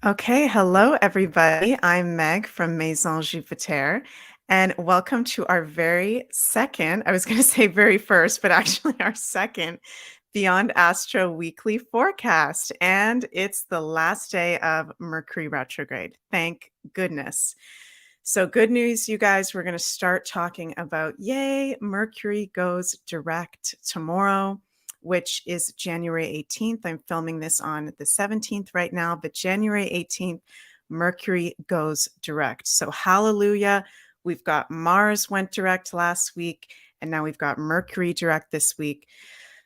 Okay, hello everybody. I'm Meg from MaisonJupiter, and welcome to our very second, I was going to say very first, but actually our second Beyond Astro weekly forecast. And it's the last day of Mercury retrograde. Thank goodness. So, good news, you guys, we're going to start talking about yay, Mercury goes direct tomorrow, which is January 18th. I'm filming this on the 17th right now, but January 18th, Mercury goes direct. So, hallelujah. We've got Mars went direct last week, and now we've got Mercury direct this week.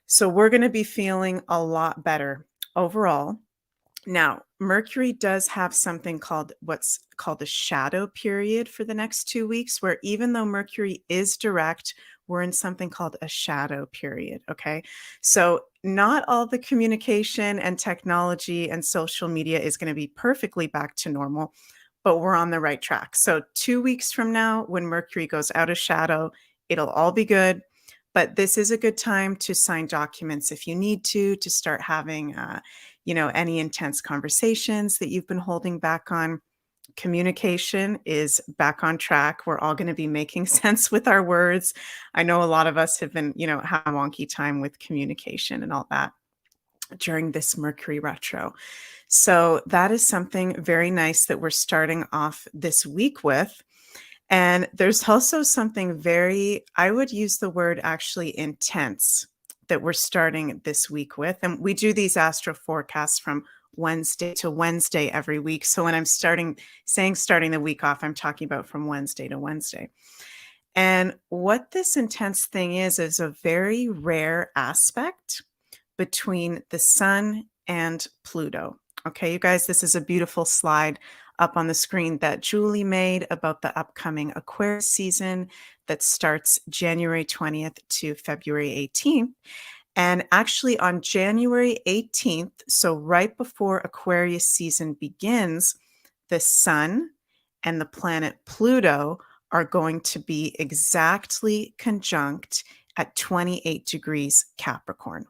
So, we're going to be feeling a lot better overall. Now, Mercury does have something called what's called a shadow period for the next 2 weeks, where even though Mercury is direct, we're in something called a shadow period. Okay. So, not all the communication and technology and social media is going to be perfectly back to normal, but we're on the right track. So, 2 weeks from now, when Mercury goes out of shadow, it'll all be good. But this is a good time to sign documents if you need to start having, any intense conversations that you've been holding back on. Communication is back on track. We're all going to be making sense with our words. I know a lot of us have been, having a wonky time with communication and all that during this Mercury retro. So that is something very nice that we're starting off this week with. And there's also something very, I would use the word actually intense that we're starting this week with. And we do these astro forecasts from Wednesday to Wednesday every week. So when I'm starting the week off, I'm talking about from Wednesday to Wednesday. And what this intense thing is a very rare aspect between the Sun and Pluto. Okay, you guys, this is a beautiful slide up on the screen that Julie made about the upcoming Aquarius season that starts January 20th to February 18th. And actually, on January 18th, so right before Aquarius season begins, the Sun and the planet Pluto are going to be exactly conjunct at 28 degrees Capricorn.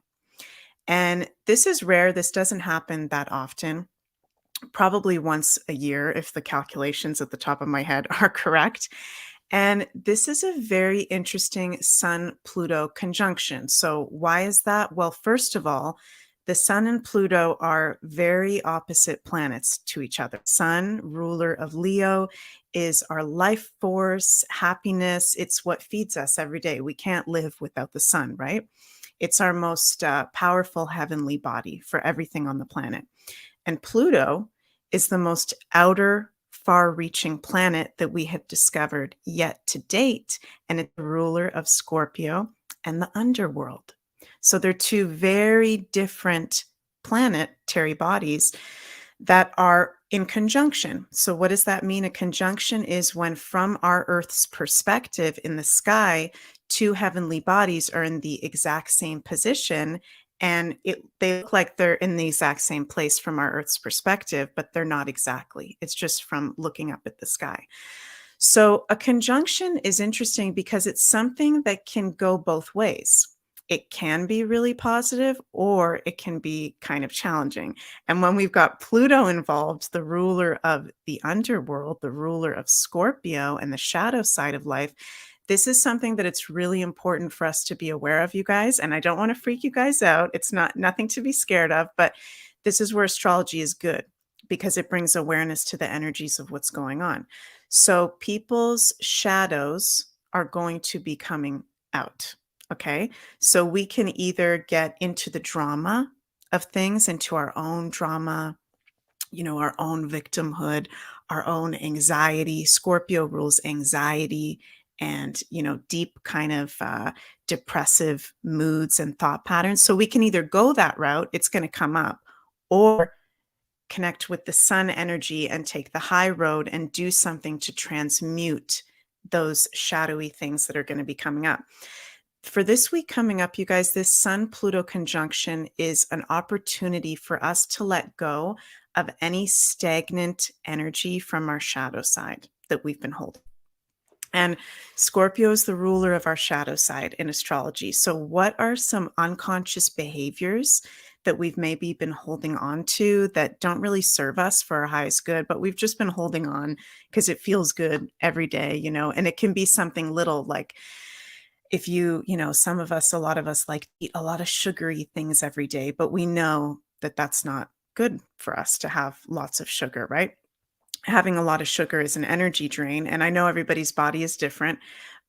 And this is rare. This doesn't happen that often, probably once a year, if the calculations at the top of my head are correct. And this is a very interesting Sun-Pluto conjunction. So why is that? Well, first of all, the Sun and Pluto are very opposite planets to each other. Sun, ruler of Leo, is our life force, happiness. It's what feeds us every day. We can't live without the sun, right? It's our most powerful heavenly body for everything on the planet. And Pluto is the most outer, far-reaching planet that we have discovered yet to date, and it's the ruler of Scorpio and the underworld. So they're two very different planetary bodies that are in conjunction. So what does that mean? A conjunction is when, from our Earth's perspective in the sky, two heavenly bodies are in the exact same position, and they look like they're in the exact same place from our Earth's perspective, but they're not exactly. It's just from looking up at the sky. So a conjunction is interesting because it's something that can go both ways. It can be really positive, or it can be kind of challenging. And when we've got Pluto involved, the ruler of the underworld, the ruler of Scorpio and the shadow side of life, this is something that it's really important for us to be aware of, you guys. And I don't want to freak you guys out. It's nothing to be scared of, but this is where astrology is good, because it brings awareness to the energies of what's going on. So people's shadows are going to be coming out. Okay. So we can either get into the drama of things, into our own drama, our own victimhood, our own anxiety. Scorpio rules anxiety and, deep kind of depressive moods and thought patterns. So we can either go that route, it's going to come up, or connect with the sun energy and take the high road and do something to transmute those shadowy things that are going to be coming up. For this week coming up, you guys, this Sun-Pluto conjunction is an opportunity for us to let go of any stagnant energy from our shadow side that we've been holding. And Scorpio is the ruler of our shadow side in astrology. So what are some unconscious behaviors that we've maybe been holding on to that don't really serve us for our highest good, but we've just been holding on because it feels good every day, and it can be something little like if some of us, a lot of us like to eat a lot of sugary things every day, but we know that that's not good for us to have lots of sugar, right? Having a lot of sugar is an energy drain. And I know everybody's body is different,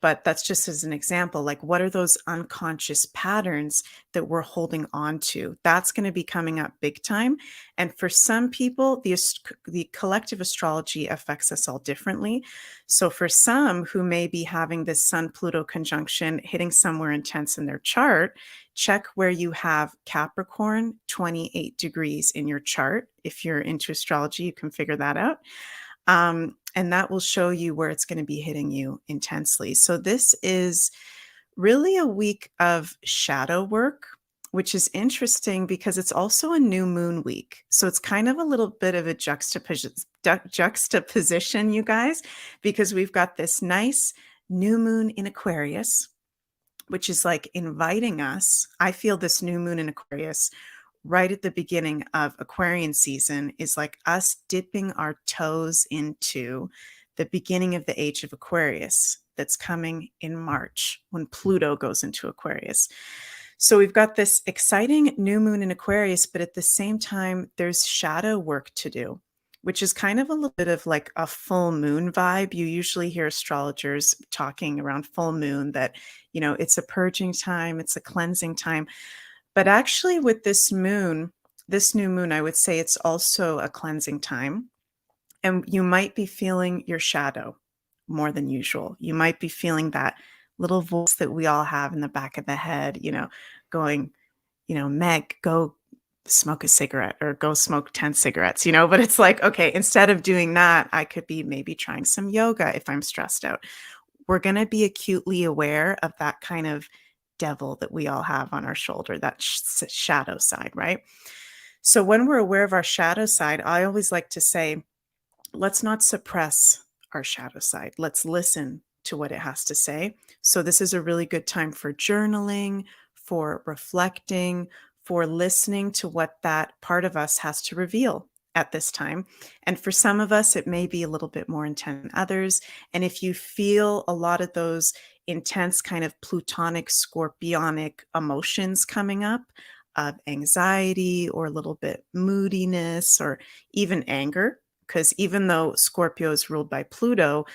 but that's just as an example. Like, what are those unconscious patterns that we're holding on to? That's going to be coming up big time. And for some people, the collective astrology affects us all differently. So for some who may be having this Sun-Pluto conjunction hitting somewhere intense in their chart, check where you have Capricorn 28 degrees in your chart. If you're into astrology, you can figure that out. And that will show you where it's going to be hitting you intensely. So this is really a week of shadow work, which is interesting because it's also a new moon week. So it's kind of a little bit of a juxtaposition, you guys, because we've got this nice new moon in Aquarius, which is like inviting us. I feel this new moon in Aquarius right at the beginning of Aquarian season is like us dipping our toes into the beginning of the age of Aquarius that's coming in March when Pluto goes into Aquarius. So we've got this exciting new moon in Aquarius, but at the same time, there's shadow work to do, which is kind of a little bit of like a full moon vibe. You usually hear astrologers talking around full moon that, it's a purging time, it's a cleansing time. But actually with this new moon, I would say it's also a cleansing time. And you might be feeling your shadow more than usual. You might be feeling that little voice that we all have in the back of the head, going, Meg, go smoke a cigarette or go smoke 10 cigarettes, but it's like, okay, instead of doing that, I could be maybe trying some yoga if I'm stressed out. We're going to be acutely aware of that kind of devil that we all have on our shoulder, that shadow side, right? So when we're aware of our shadow side, I always like to say, let's not suppress our shadow side. Let's listen to what it has to say. So this is a really good time for journaling, for reflecting, for listening to what that part of us has to reveal at this time. And for some of us, it may be a little bit more intense than others. And if you feel a lot of those intense kind of plutonic, scorpionic emotions coming up of anxiety or a little bit moodiness or even anger, because even though Scorpio is ruled by Pluto,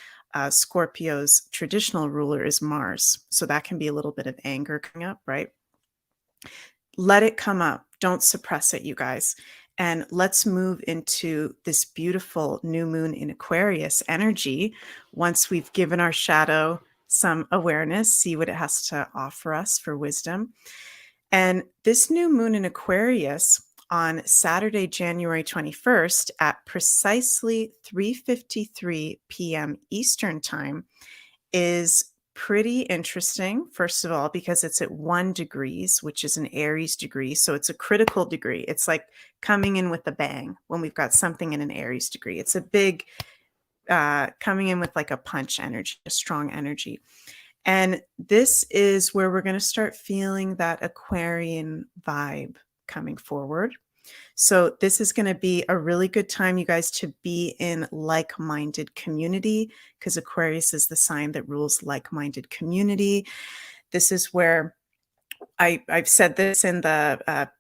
Scorpio's traditional ruler is Mars. So that can be a little bit of anger coming up, right? Let it come up. Don't suppress it, you guys. And let's move into this beautiful new moon in Aquarius energy. Once we've given our shadow some awareness, see what it has to offer us for wisdom. And this new moon in Aquarius on Saturday, January 21st at precisely 3:53 p.m. Eastern time is pretty interesting, first of all, because it's at 1 degrees, which is an Aries degree. So it's a critical degree. It's like coming in with a bang when we've got something in an Aries degree. It's a big coming in with like a punch energy, a strong energy. And this is where we're going to start feeling that Aquarian vibe coming forward. So this is going to be a really good time, you guys, to be in like-minded community, because Aquarius is the sign that rules like-minded community. This is where I've said this in the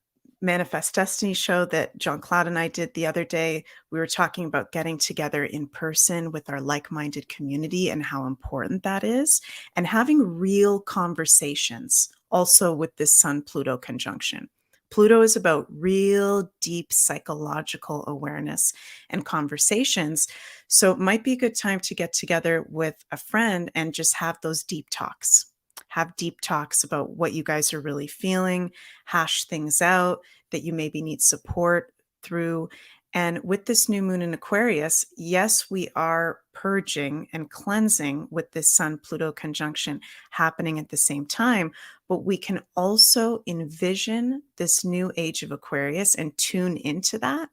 Manifest Destiny show that Jean-Claude and I did the other day. We were talking about getting together in person with our like-minded community and how important that is, and having real conversations also with this Sun-Pluto conjunction. Pluto is about real deep psychological awareness and conversations. So it might be a good time to get together with a friend and just have those deep talks. Have deep talks about what you guys are really feeling, hash things out that you maybe need support through. And with this new moon in Aquarius, yes, we are purging and cleansing with this Sun-Pluto conjunction happening at the same time, but we can also envision this new age of Aquarius and tune into that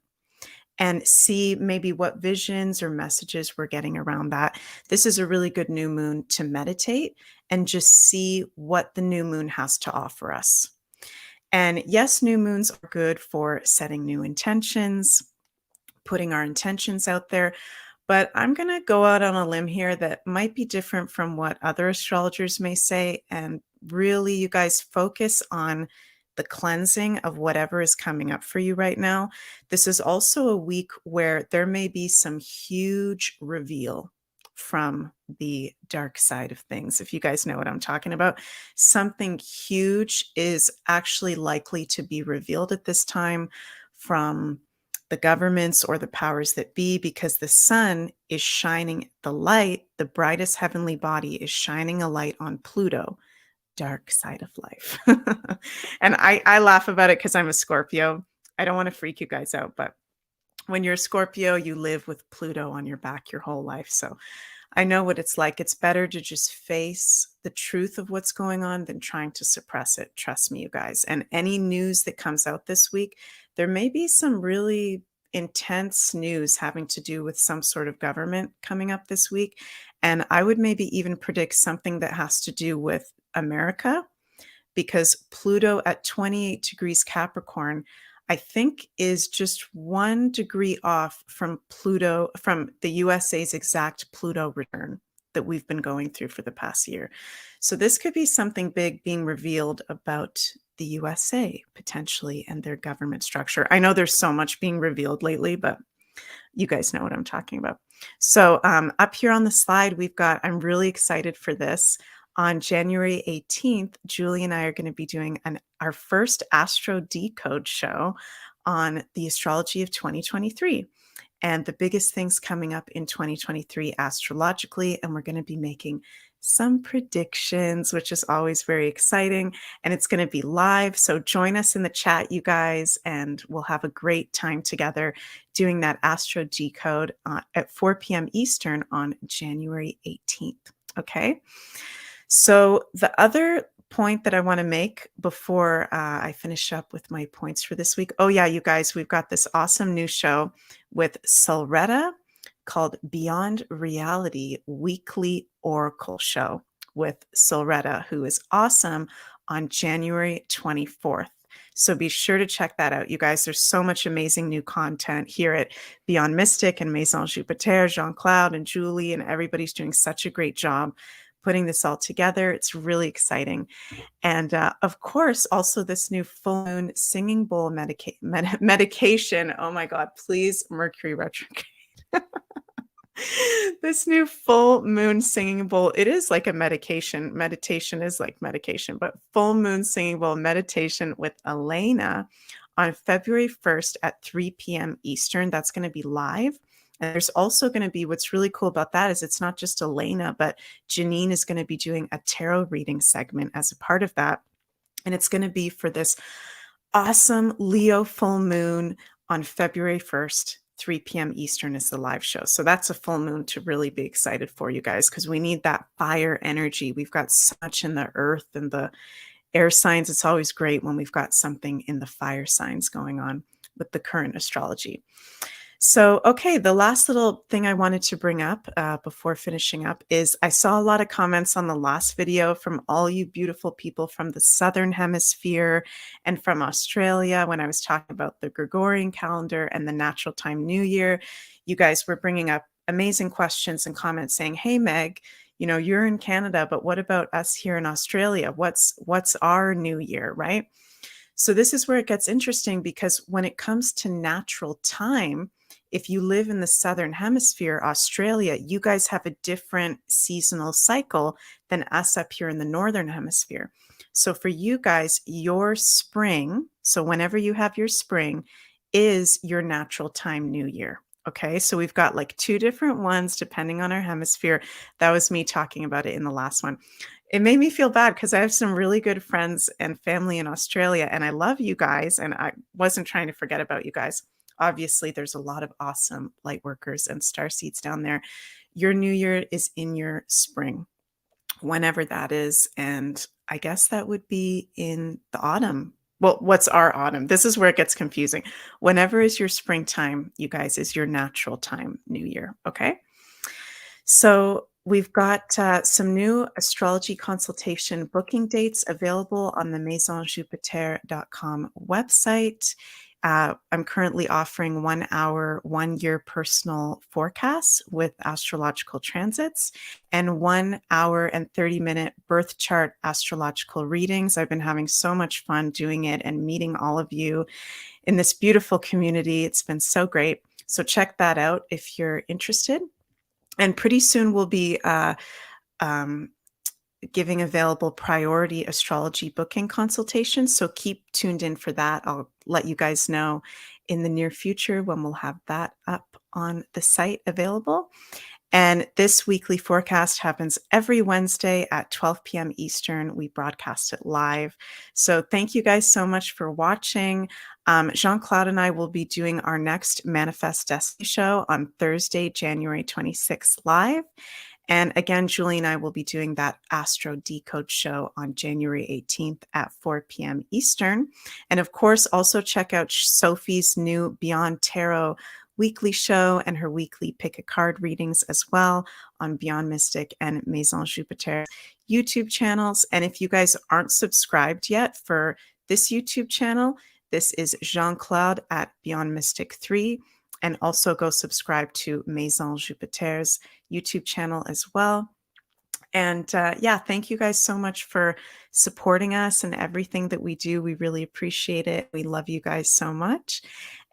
and see maybe what visions or messages we're getting around that. This is a really good new moon to meditate and just see what the new moon has to offer us. And yes, new moons are good for setting new intentions, putting our intentions out there. But I'm going to go out on a limb here that might be different from what other astrologers may say. And really, you guys focus on the cleansing of whatever is coming up for you right now. This is also a week where there may be some huge reveal from the dark side of things. If you guys know what I'm talking about, something huge is actually likely to be revealed at this time from the governments or the powers that be, because the sun is shining the light, the brightest heavenly body is shining a light on Pluto, dark side of life. And I laugh about it because I'm a Scorpio. I don't want to freak you guys out, but when you're a Scorpio, you live with Pluto on your back your whole life. So I know what it's like. It's better to just face the truth of what's going on than trying to suppress it. Trust me, you guys. And any news that comes out this week, there may be some really intense news having to do with some sort of government coming up this week. And I would maybe even predict something that has to do with America, because Pluto at 28 degrees Capricorn, I think, is just 1 degree off from Pluto, from the USA's exact Pluto return that we've been going through for the past year. So this could be something big being revealed about the USA potentially and their government structure. I know there's so much being revealed lately, but you guys know what I'm talking about. So up here on the slide, we've got, I'm really excited for this. On January 18th, Julie and I are going to be doing our first Astro Decode show on the astrology of 2023 and the biggest things coming up in 2023 astrologically. And we're going to be making some predictions, which is always very exciting. And it's going to be live. So join us in the chat, you guys, and we'll have a great time together doing that Astro Decode at 4 p.m. Eastern on January 18th. Okay. So the other point that I want to make before I finish up with my points for this week. Oh yeah, you guys, we've got this awesome new show with Solretta called Beyond Reality Weekly Oracle Show with Solretta, who is awesome, on January 24th. So be sure to check that out, you guys. There's so much amazing new content here at Beyond Mystic and MaisonJupiter, Jean-Claude and Julie, and everybody's doing such a great job putting this all together. It's really exciting. And of course, also this new full moon singing bowl medication. Oh my God, please, Mercury retrograde. This new full moon singing bowl, it is like a medication. Meditation is like medication, but full moon singing bowl meditation with Elena on February 1st at 3 p.m. Eastern. That's going to be live. And there's also going to be, what's really cool about that is it's not just Elena, but Janine is going to be doing a tarot reading segment as a part of that. And it's going to be for this awesome Leo full moon on February 1st, 3 p.m. Eastern is the live show. So that's a full moon to really be excited for, you guys, because we need that fire energy. We've got so much in the earth and the air signs. It's always great when we've got something in the fire signs going on with the current astrology. So, okay, the last little thing I wanted to bring up before finishing up is I saw a lot of comments on the last video from all you beautiful people from the Southern Hemisphere and from Australia when I was talking about the Gregorian calendar and the natural time new year. You guys were bringing up amazing questions and comments saying, hey, Meg, you know, you're in Canada, but what about us here in Australia? What's our new year, right? So this is where it gets interesting, because when it comes to natural time, if you live in the Southern Hemisphere, Australia, you guys have a different seasonal cycle than us up here in the Northern Hemisphere. So for you guys, your spring, so whenever you have your spring, is your natural time new year. Okay, so we've got like two different ones depending on our hemisphere. That was me talking about it in the last one. It made me feel bad because I have some really good friends and family in Australia, and I love you guys, and I wasn't trying to forget about you guys. Obviously, there's a lot of awesome light workers and starseeds down there. Your new year is in your spring, whenever that is, and I guess that would be in the autumn. Well, what's our autumn? This is where it gets confusing. Whenever is your springtime, you guys, is your natural time new year, okay? So We've got some new astrology consultation booking dates available on the MaisonJupiter.com website. I'm currently offering 1 hour, 1 year personal forecasts with astrological transits and 1 hour and 30-minute birth chart astrological readings. I've been having so much fun doing it and meeting all of you in this beautiful community. It's been so great. So check that out if you're interested. And pretty soon we'll be giving available priority astrology booking consultations. So keep tuned in for that. I'll let you guys know in the near future when we'll have that up on the site available. And this weekly forecast happens every Wednesday at 12 p.m. Eastern. We broadcast it live. So thank you guys so much for watching. Jean-Claude and I will be doing our next Manifest Destiny show on Thursday, January 26th live. And again, Julie and I will be doing that Astro Decode show on January 18th at 4 p.m. Eastern. And of course, also check out Sophie's new Beyond Tarot weekly show and her weekly pick a card readings as well on BeyondMystic and MaisonJupiter YouTube channels. And if you guys aren't subscribed yet for this YouTube channel, this is Jean-Claude at BeyondMystic3. And also go subscribe to MaisonJupiter's YouTube channel as well. And yeah, thank you guys so much for supporting us and everything that we do. We really appreciate it. We love you guys so much.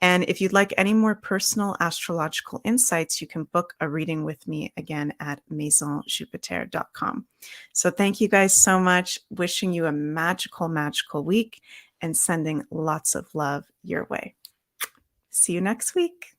And if you'd like any more personal astrological insights, you can book a reading with me again at MaisonJupiter.com. So thank you guys so much. Wishing you a magical, magical week and sending lots of love your way. See you next week.